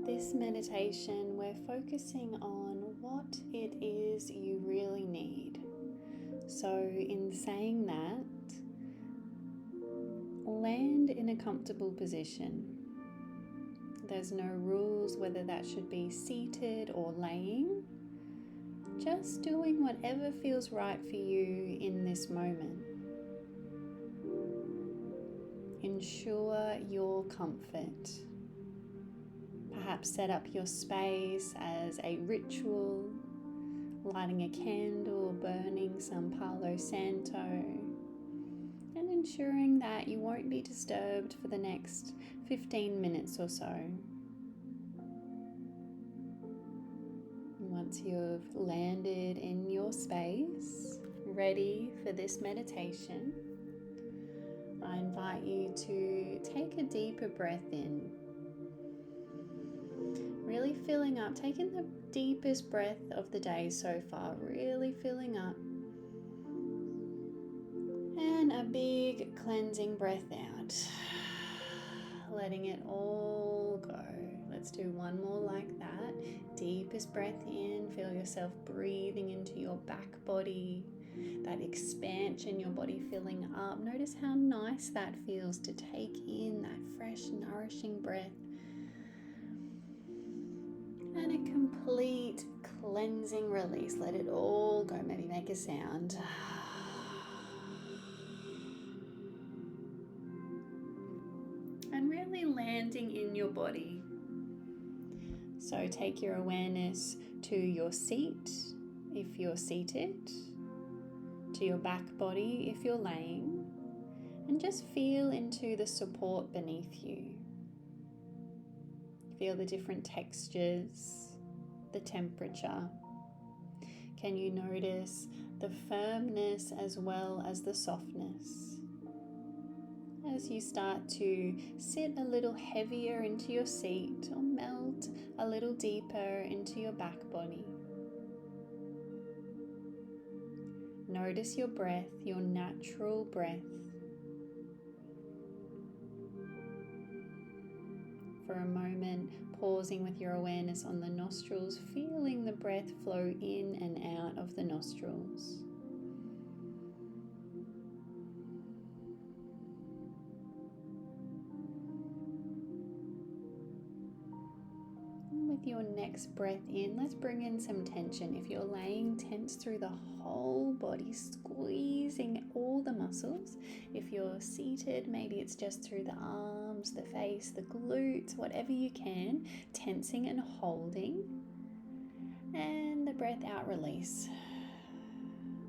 This meditation, we're focusing on what it is you really need. So in saying that, land in a comfortable position. There's no rules whether that should be seated or laying. Just doing whatever feels right for you in this moment. Ensure your comfort. Perhaps set up your space as a ritual, lighting a candle, burning some Palo Santo, and ensuring that you won't be disturbed for the next 15 minutes or so. Once you've landed in your space, ready for this meditation, I invite you to take a deeper breath in. Really filling up, taking the deepest breath of the day so far, really filling up. And a big cleansing breath out, letting it all go. Let's do one more like that. Deepest breath in, feel yourself breathing into your back body, that expansion, your body filling up. Notice how nice that feels to take in that fresh, nourishing breath. And a complete cleansing release. Let it all go. Maybe make a sound. And really landing in your body. So take your awareness to your seat if you're seated, to your back body if you're laying, and just feel into the support beneath you. Feel the different textures, the temperature. Can you notice the firmness as well as the softness? As you start to sit a little heavier into your seat or melt a little deeper into your back body. Notice your breath, your natural breath. For a moment, pausing with your awareness on the nostrils, feeling the breath flow in and out of the nostrils. And with your next breath in, let's bring in some tension. If you're laying, tense through the whole body, squeezing all the muscles. If you're seated, maybe it's just through the arms, the face, the glutes, whatever you can, tensing and holding. And the breath out, release.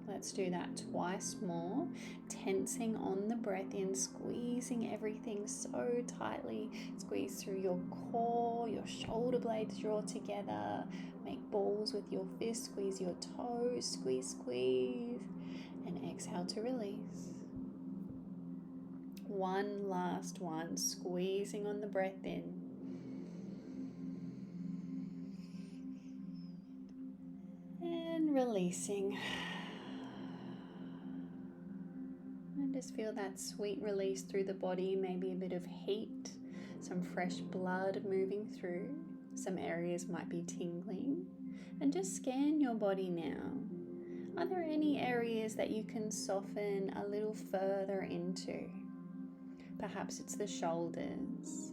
Let's do that twice more. Tensing on the breath in, squeezing everything so tightly. Squeeze through your core, your shoulder blades draw together. Make balls with your fist, squeeze your toes, squeeze, squeeze. And exhale to release. One last one, squeezing on the breath in. And releasing. And just feel that sweet release through the body, maybe a bit of heat, some fresh blood moving through. Some areas might be tingling. And just scan your body now. Are there any areas that you can soften a little further into? Perhaps it's the shoulders,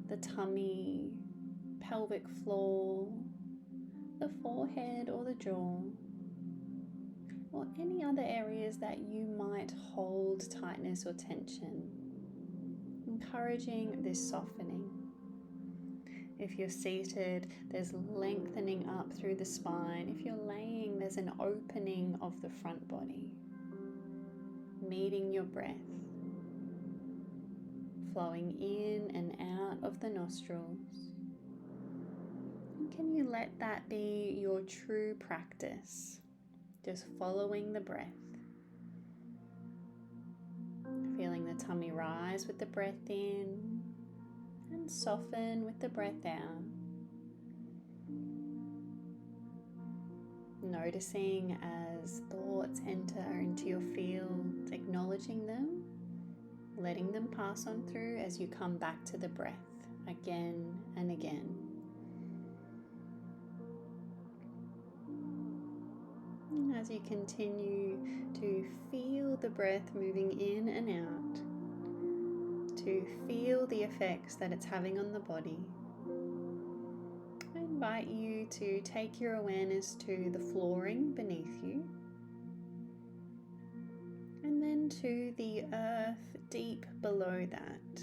the tummy, pelvic floor, the forehead or the jaw, or any other areas that you might hold tightness or tension. Encouraging this softening. If you're seated, there's lengthening up through the spine. If you're laying, there's an opening of the front body. Meeting your breath. Flowing in and out of the nostrils. And can you let that be your true practice? Just following the breath. Feeling the tummy rise with the breath in and soften with the breath out. Noticing as thoughts enter into your field, acknowledging them, letting them pass on through as you come back to the breath again and again. as you continue to feel the breath moving in and out, to feel the effects that it's having on the body, I invite you to take your awareness to the flooring beneath you, and then to the earth deep below that.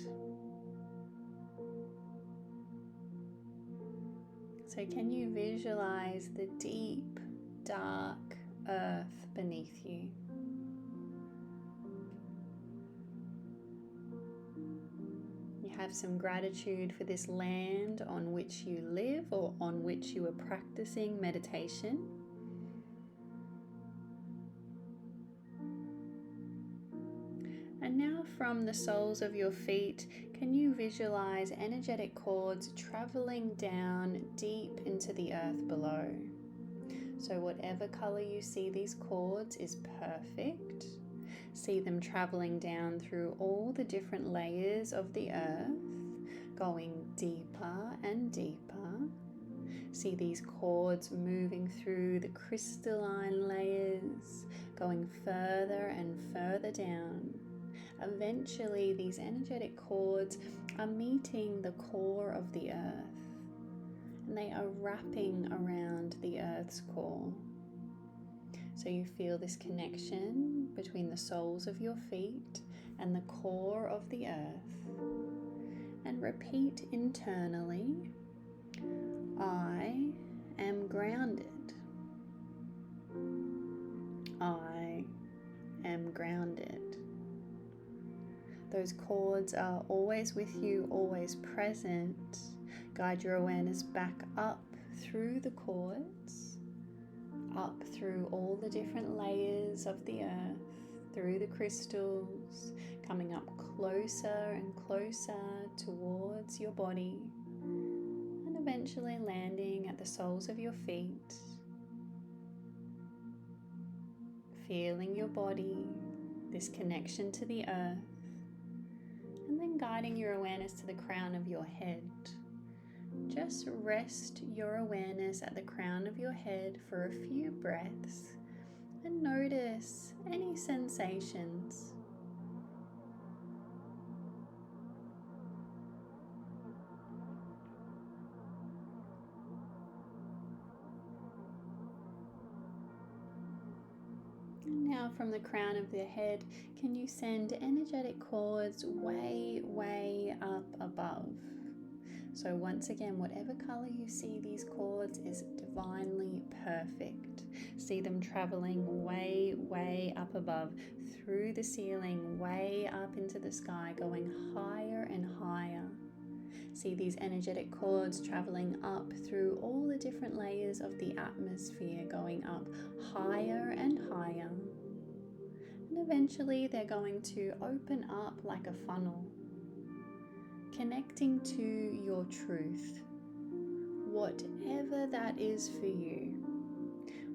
So can you visualize the deep, dark earth beneath you? You have some gratitude for this land on which you live or on which you are practicing meditation. And now from the soles of your feet, can you visualize energetic cords traveling down deep into the earth below? So whatever color you see these cords is perfect. See them traveling down through all the different layers of the earth, going deeper and deeper. See these cords moving through the crystalline layers, going further and further down. Eventually, these energetic cords are meeting the core of the earth, and they are wrapping around the earth's core. So you feel this connection between the soles of your feet and the core of the earth. And repeat internally, I am grounded. I am grounded. Those cords are always with you, always present. Guide your awareness back up through the cords, up through all the different layers of the earth, through the crystals, coming up closer and closer towards your body, and eventually landing at the soles of your feet, feeling your body, this connection to the earth, and then guiding your awareness to the crown of your head. Just rest your awareness at the crown of your head for a few breaths and notice any sensations. And now from the crown of the head, can you send energetic cords way, way up above? So once again, whatever color you see these cords is divinely perfect. See them traveling way, way up above, through the ceiling, way up into the sky, going higher and higher. See these energetic cords traveling up through all the different layers of the atmosphere, going up higher and higher. And eventually they're going to open up like a funnel, connecting to your truth, whatever that is for you.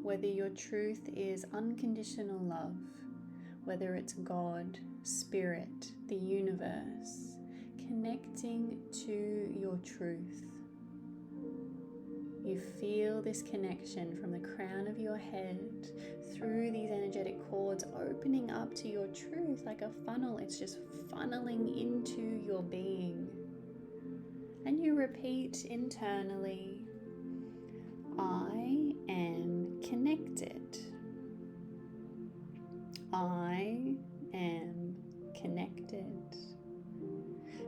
Whether your truth is unconditional love, whether it's God, Spirit, the universe, connecting to your truth. You feel this connection from the crown of your head through these energetic cords opening up to your truth like a funnel. It's just funneling into your being. And you repeat internally, I am connected. I am connected.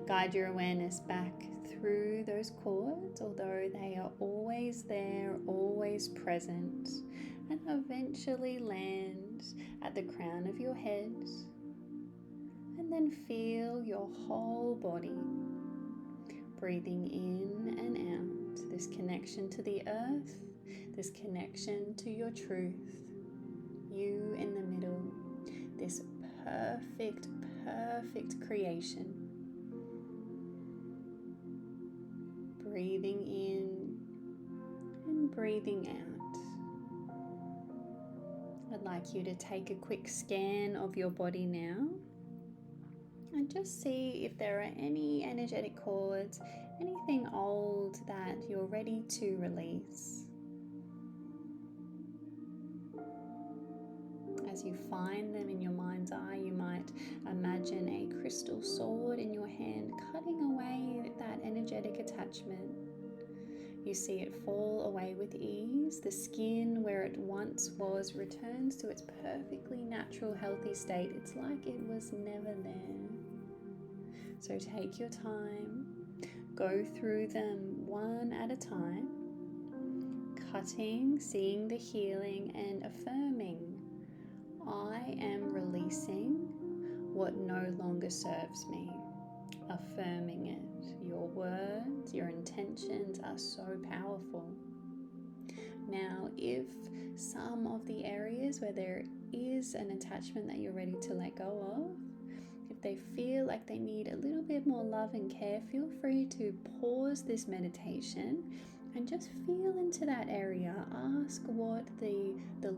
Guide your awareness back through those cords, although they are always there, always present, and eventually land at the crown of your head. And then feel your whole body breathing in and out, this connection to the earth, this connection to your truth, you in the middle, this perfect, perfect creation. Breathing in and breathing out. I'd like you to take a quick scan of your body now and just see if there are any energetic cords, anything old that you're ready to release. you find them in your mind's eye, you might imagine a crystal sword in your hand cutting away that energetic attachment. You see it fall away with ease. The skin where it once was returns to its perfectly natural, healthy state. It's like it was never there. So take your time, go through them one at a time, cutting, seeing the healing, and affirming, I am releasing what no longer serves me. Affirming it. Your words, your intentions are so powerful. Now, if some of the areas where there is an attachment that you're ready to let go of, if they feel like they need a little bit more love and care, feel free to pause this meditation and just feel into that area. Ask what the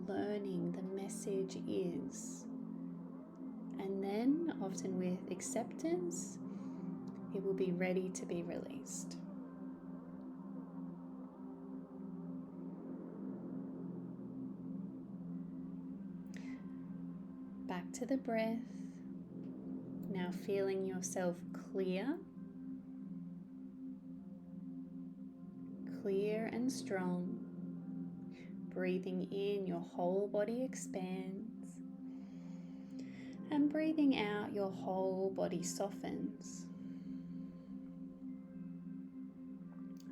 learning, the message is. And then, often with acceptance, it will be ready to be released. Back to the breath. Now feeling yourself clear and strong. Breathing in, your whole body expands. And breathing out, your whole body softens.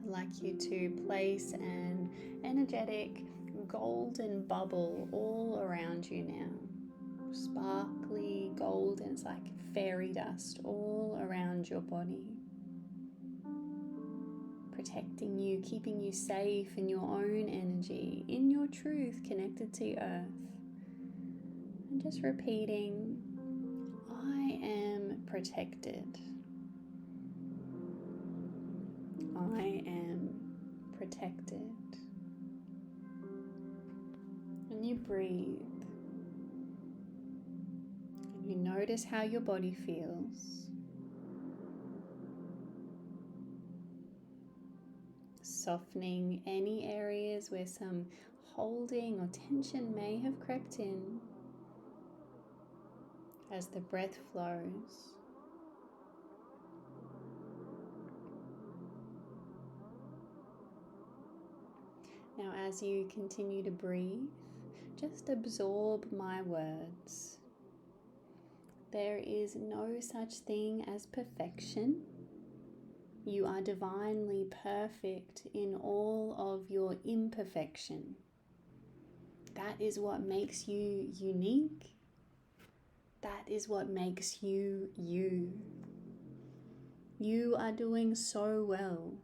I'd like you to place an energetic golden bubble all around you now. Sparkly golden, it's like fairy dust all around your body. Protecting you, keeping you safe in your own energy, in your truth, connected to earth. And just repeating, I am protected. I am protected. And you breathe. And you notice how your body feels. Softening any areas where some holding or tension may have crept in as the breath flows. Now, as you continue to breathe, just absorb my words. There is no such thing as perfection. You are divinely perfect in all of your imperfection. That is what makes you unique. That is what makes you you. You are doing so well.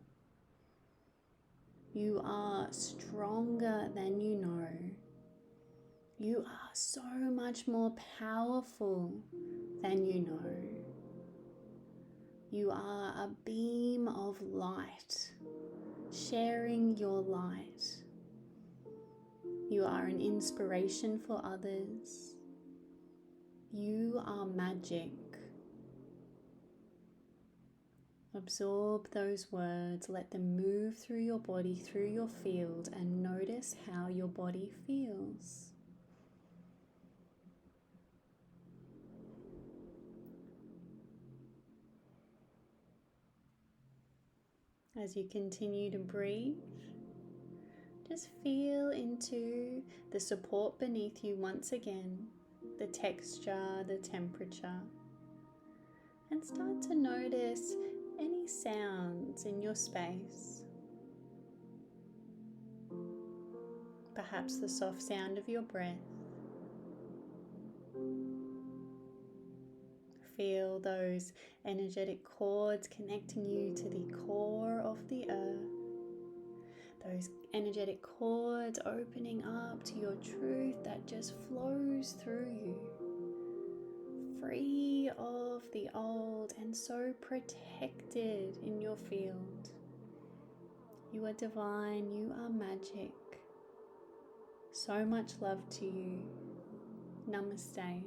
You are stronger than you know. You are so much more powerful than you know. You are a beam of light, sharing your light. You are an inspiration for others. You are magic. Absorb those words, let them move through your body, through your field, and notice how your body feels. As you continue to breathe, just feel into the support beneath you once again, the texture, the temperature, and start to notice any sounds in your space. Perhaps the soft sound of your breath. Feel those energetic cords connecting you to the core of the earth. Those energetic cords opening up to your truth that just flows through you. Free of the old and so protected in your field. You are divine, you are magic. So much love to you. Namaste.